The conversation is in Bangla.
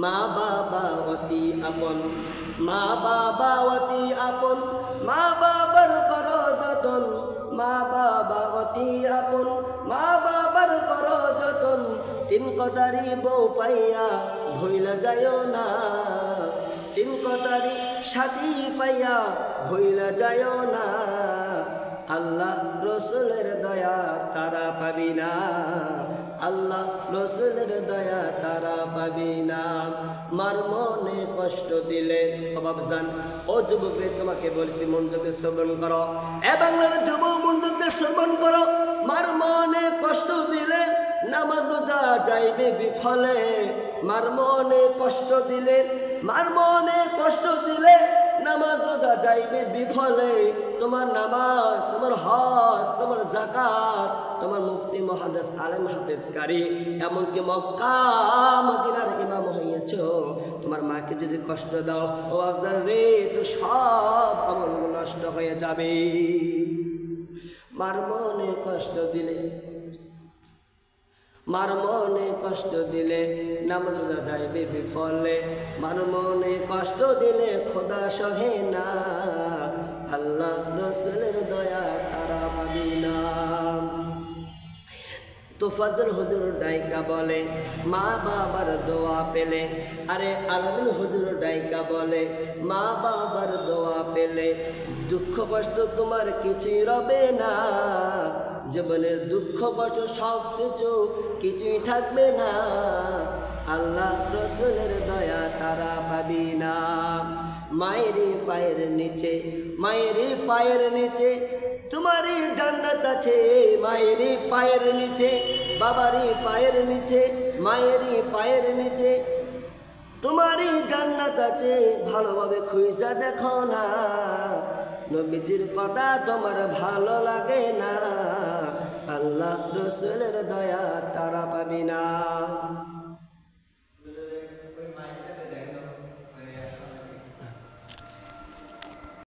মা বাবা অতি আপন, মা বাবা অতি আপন, মা বাবার কর যতন, মা বাবা অতি আপন, মা বাবার কর যতন। তিন কথারি বউ পাইয়া ভইলা যায় না, তিন কথারি সাথী পাইয়া ভইলা যায় না। আল্লাহ রসুলের দয়া তারা পাবি না, আল্লাহ রসুলের দয়া তারা পাবি না। মার মনে কষ্ট দিলে ও বাবজান, ও যুবকে তোমাকে বলছি মনোযোগে শ্রবণ করো, এ বাংলার যুবক মনোযোগে শ্রবণ করো। মার মনে কষ্ট দিলে নামাজ রোজা যাইবে বিফলে, মার মনে কষ্ট দিলে, মার মনে কষ্ট দিলে নামাজ রোজা যাইবে বিফলে। তোমার নামাজ, তোমার হজ, তোমার যাকাত, তোমার মুফতি মুহাদ্দিস আলেম হাফেজ কারি, এমনকি মক্কা মদিনার ইমাম হইয়াছ, তোমার মাকে যদি কষ্ট দাও ও আফজাল রে, তো সব আমলগুলো নষ্ট হয়ে যাবে। মার মনে কষ্ট দিলে, মার মনে কষ্ট দিলে নামাজ রোজা যাইবে বিফলে, মার মনে কষ্ট দিলে খোদা সহে না, আল্লাহ রসুলের দয়া তারা পাবি না। তোফাজ্জল হুজুর ডাইকা বলে মা বাবার দোয়া পেলে, আরে আলামিন হুজুর ডাইকা বলে মা বাবার দোয়া পেলে দুঃখ কষ্ট তোমার কিছুই রবে না, জীবনের দুঃখ কষ্ট সব কিছু কিছুই থাকবে না, আল্লাহ রসুলের দয়া তারা পাবি না। মায়ের পায়ের নিচে, মায়ের পায়ের নিচে তোমারই জান্নাত আছে, মায়ের পায়ের নিচে, বাবারই পায়ের নিচে, মায়েরই পায়ের নিচে তোমারই জান্নাত আছে। ভালোভাবে খুঁজা দেখো না, নবীজির কথা তোমার ভালো লাগে না, আল্লাহ রসুলের দয়া তারা পাবি না।